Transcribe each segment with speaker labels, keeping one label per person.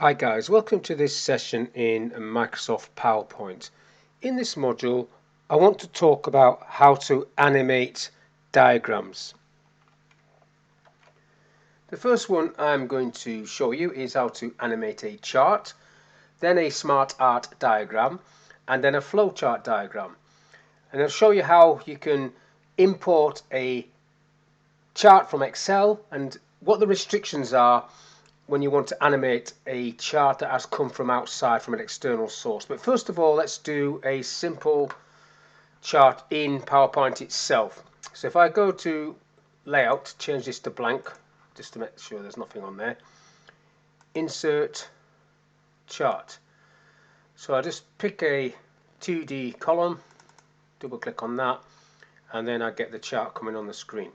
Speaker 1: Hi guys, welcome to this session in Microsoft PowerPoint. In this module, I want to talk about how to animate diagrams. The first one I'm going to show you is how to animate a chart, then a SmartArt diagram, and then a flowchart diagram. And I'll show you how you can import a chart from Excel and what the restrictions are when you want to animate a chart that has come from outside, from an external source. But first of all, let's do a simple chart in PowerPoint itself. So if I go to layout, change this to blank just to make sure there's nothing on there, insert chart. So I just pick a 2D column, double click on that, and then I get the chart coming on the screen.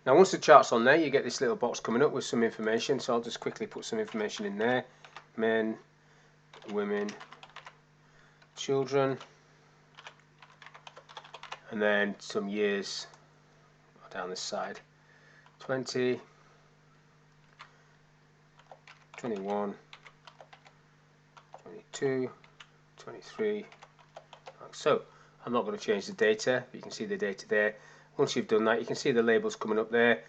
Speaker 1: Now once the chart's on there, you get this little box coming up with some information, so I'll just quickly put some information in there. Men, women, children, and then some years down this side. 20, 21, 22, 23. Like so. I'm not going to change the data, but you can see the data there. Once you've done that, you can see the labels coming up there.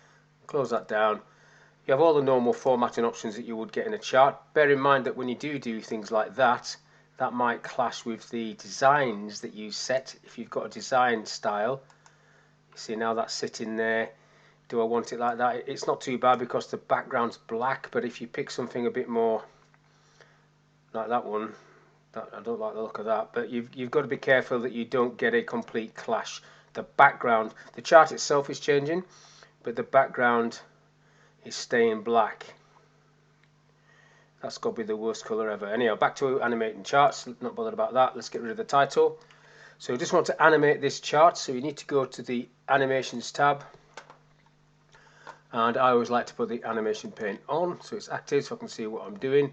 Speaker 1: Close that down. You have all the normal formatting options that you would get in a chart. Bear in mind that when you do things like that, that might clash with the designs that you set. If you've got a design style, you see now that's sitting there. Do I want it like that? It's not too bad because the background's black, but if you pick something a bit more like that one, I don't like the look of that, but you've got to be careful that you don't get a complete clash. The background, the chart itself is changing, but the background is staying black. That's got to be the worst colour ever. Anyhow, back to animating charts. Not bothered about that. Let's get rid of the title. So we just want to animate this chart, so you need to go to the Animations tab, and I always like to put the animation pane on so it's active so I can see what I'm doing.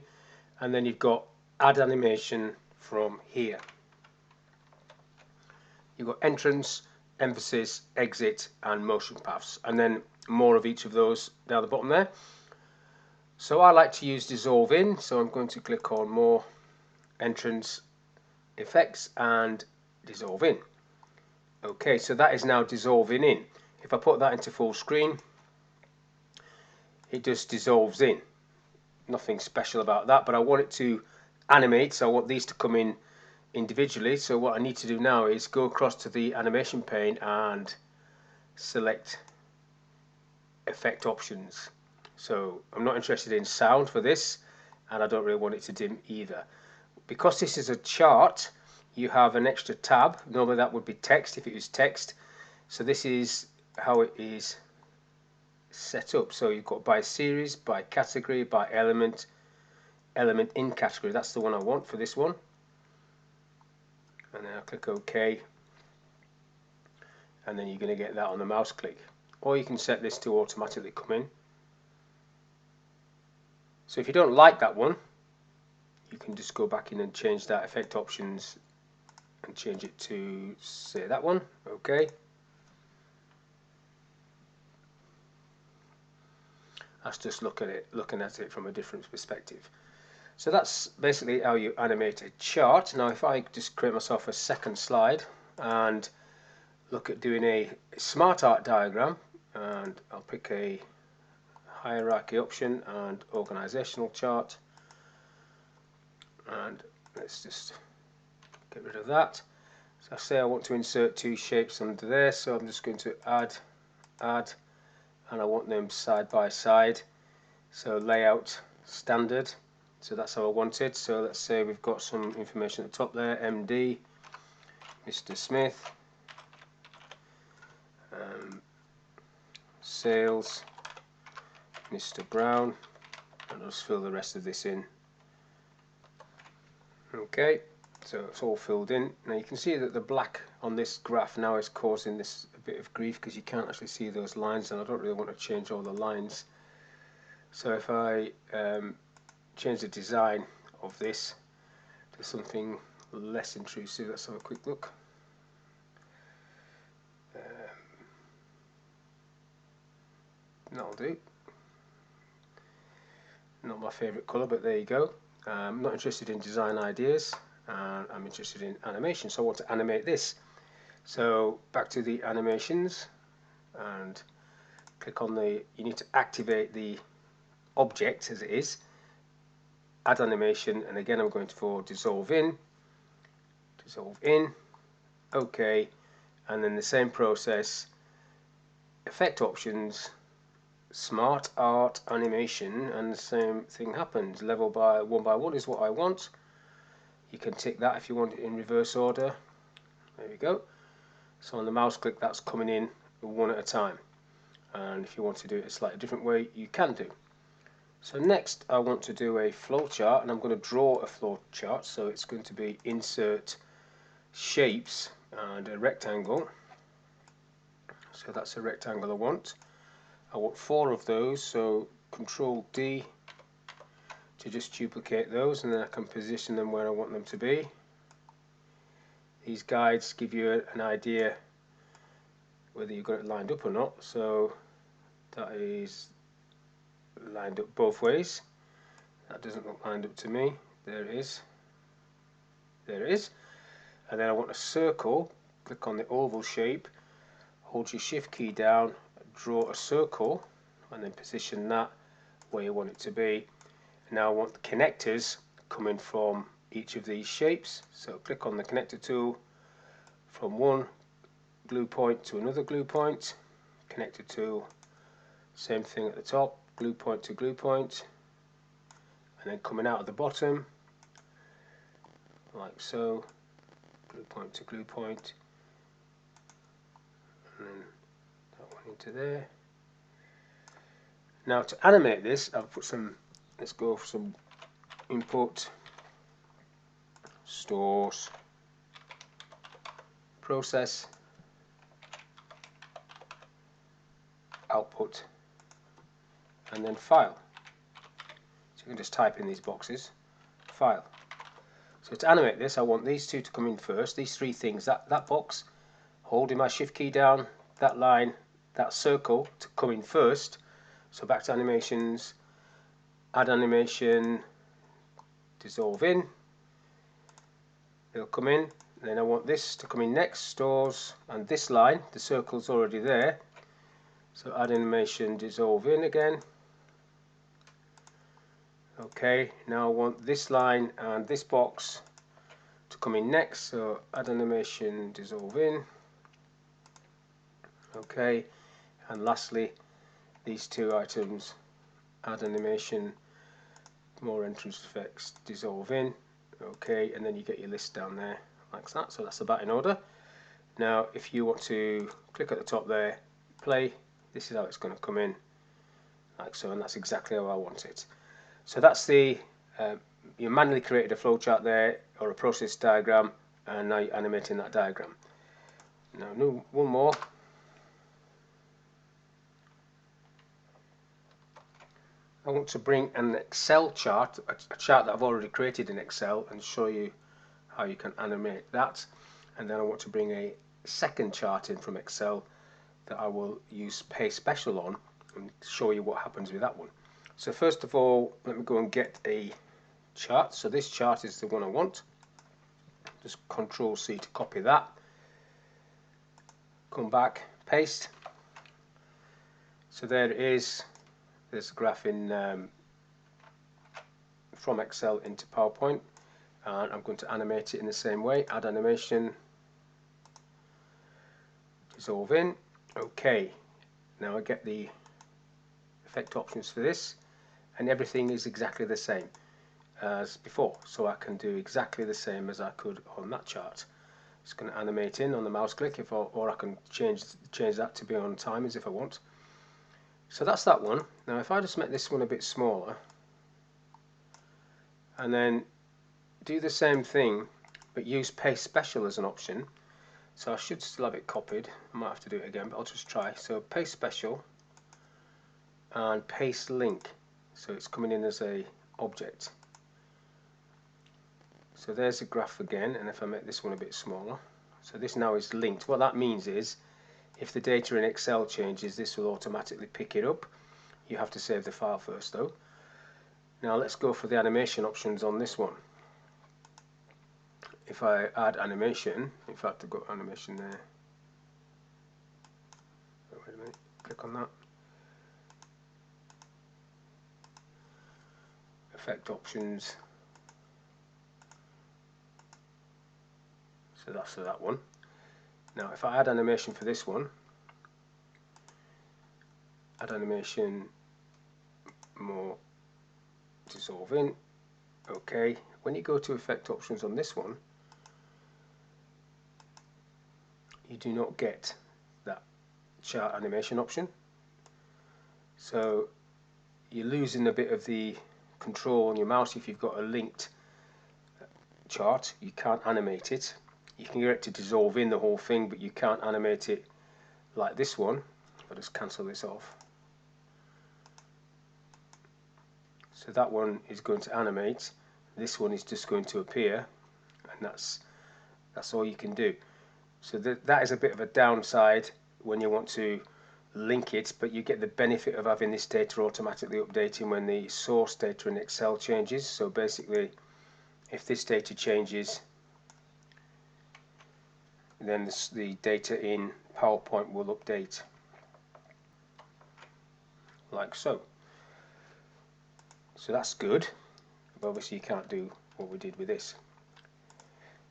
Speaker 1: And then you've got Add Animation from here. You've got Entrance, Emphasis, Exit, and Motion Paths, and then more of each of those down the bottom there. So I like to use Dissolve In, so I'm going to click on More, Entrance, Effects, and Dissolve In. Okay, so that is now dissolving in. If I put that into full screen, it just dissolves in. Nothing special about that, but I want it to animate, so I want these to come in individually. So what I need to do now is go across to the animation pane and select effect options. So I'm not interested in sound for this, and I don't really want it to dim either. Because this is a chart, you have an extra tab. Normally that would be text if it was text. So this is how it is set up. So you've got by series, by category, by element, element in category. That's the one I want for this one. And then I'll click OK, and then you're going to get that on the mouse click. Or you can set this to automatically come in. So if you don't like that one, you can just go back in and change that effect options and change it to, say, that one. OK. That's just looking at it from a different perspective. So that's basically how you animate a chart. Now if I just create myself a second slide and look at doing a SmartArt diagram, and I'll pick a hierarchy option and organizational chart, and let's just get rid of that. So I say I want to insert two shapes under there, so I'm just going to add, and I want them side by side. So layout standard, so that's how I want it. So let's say we've got some information at the top there, MD, Mr. Smith, sales, Mr. Brown, and I'll just fill the rest of this in. Okay, so it's all filled in. Now you can see that the black on this graph now is causing this a bit of grief because you can't actually see those lines, and I don't really want to change all the lines. So if I change the design of this to something less intrusive, let's have a quick look. That'll do. Not my favourite colour, but there you go. I'm not interested in design ideas, I'm interested in animation, so I want to animate this. So back to the animations and click on the, you need to activate the object as it is, add animation, and again I'm going for dissolve in, OK, and then the same process, effect options, SmartArt animation, and the same thing happens. Level by one is what I want. You can tick that if you want it in reverse order. There we go. So on the mouse click, that's coming in one at a time, and if you want to do it a slightly different way, you can do. So next I want to do a flowchart, and I'm going to draw a flowchart. So it's going to be insert shapes and a rectangle. So that's a rectangle I want. I want 4 of those, so Control D to just duplicate those, and then I can position them where I want them to be. These guides give you an idea whether you've got it lined up or not, so that is lined up both ways. That doesn't look lined up to me. There it is. There it is. And then I want a circle. Click on the oval shape, hold your shift key down, draw a circle, and then position that where you want it to be. Now I want the connectors coming from each of these shapes, so click on the connector tool, from one glue point to another glue point, connector tool, same thing at the top, glue point to glue point, and then coming out of the bottom like so, glue point to glue point, and then that one into there. Now to animate this, I've put some, let's go for some input, stores, process, output, and then file. So you can just type in these boxes, file. So to animate this, I want these two to come in first, these 3 things, that box, holding my shift key down, that line, that circle to come in first. So back to animations, add animation, dissolve in, it'll come in. Then I want this to come in next, stores, and this line, the circle's already there, so add animation, dissolve in again. Okay, now I want this line and this box to come in next, so add animation, dissolve in. Okay, and lastly these 2 items, add animation, more entrance effects, dissolve in. Okay, and then you get your list down there like that. So that's about in order. Now if you want to click at the top there, play, this is how it's going to come in like so, and that's exactly how I want it. So that's the you manually created a flowchart there, or a process diagram, and now you're animating that diagram. Now one more. I want to bring an Excel chart, a chart that I've already created in Excel, and show you how you can animate that. And then I want to bring a second chart in from Excel that I will use Pay Special on and show you what happens with that one. So first of all, let me go and get a chart. So this chart is the one I want. Just Control C to copy that. Come back, paste. So there it is. There's a graph in from Excel into PowerPoint, and I'm going to animate it in the same way. Add animation, dissolve in. Okay, now I get the effect options for this, and everything is exactly the same as before, so I can do exactly the same as I could on that chart. It's going to animate in on the mouse click, or I can change that to be on timers if I want. So that's that one. Now if I just make this one a bit smaller and then do the same thing but use Paste Special as an option, so I should still have it copied. I might have to do it again, but I'll just try. So Paste Special and Paste Link, so it's coming in as a object. So there's the graph again, and if I make this one a bit smaller, so this now is linked. What that means is if the data in Excel changes, this will automatically pick it up. You have to save the file first though. Now let's go for the animation options on this one. If I add animation, in fact I've got animation there. Oh, wait a minute, click on that. Effect options. So that's for that one. Now if I add animation for this one, add animation, more, dissolve in, okay. When you go to effect options on this one, you do not get that chart animation option, so you're losing a bit of the control on your mouse. If you've got a linked chart, you can't animate it. You can get it to dissolve in the whole thing, but you can't animate it like this one. If I just cancel this off, so that one is going to animate, this one is just going to appear, and that's all you can do. So that is a bit of a downside when you want to link it, but you get the benefit of having this data automatically updating when the source data in Excel changes. So basically, if this data changes, then the data in PowerPoint will update, like so. So that's good, but obviously you can't do what we did with this.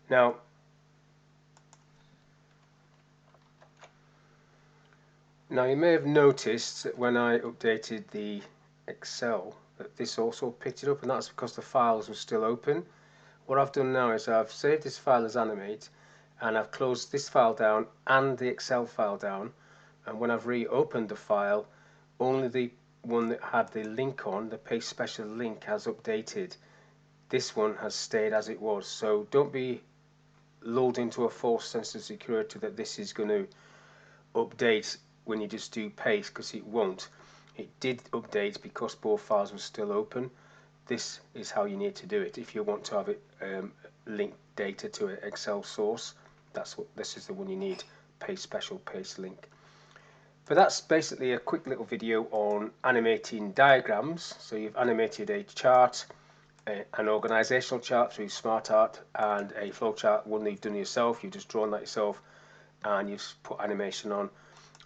Speaker 1: Now, you may have noticed that when I updated the Excel that this also picked it up, and that's because the files were still open. What I've done now is I've saved this file as animate, and I've closed this file down and the Excel file down, and when I've reopened the file, only the one that had the link on, the paste special link, has updated. This one has stayed as it was. So don't be lulled into a false sense of security that this is going to update when you just do paste, because it won't. It did update because both files were still open. This is how you need to do it if you want to have it link data to an Excel source. This is the one you need, paste special paste link. But that's basically a quick little video on animating diagrams. So you've animated a chart, an organizational chart through SmartArt, and a flowchart, one that you've done yourself. You've just drawn that yourself and you've put animation on,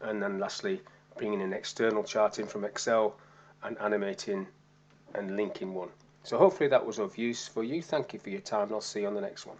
Speaker 1: and then lastly bringing an external chart in from Excel and animating and linking one. So hopefully that was of use for you. Thank you for your time, and I'll see you on the next one.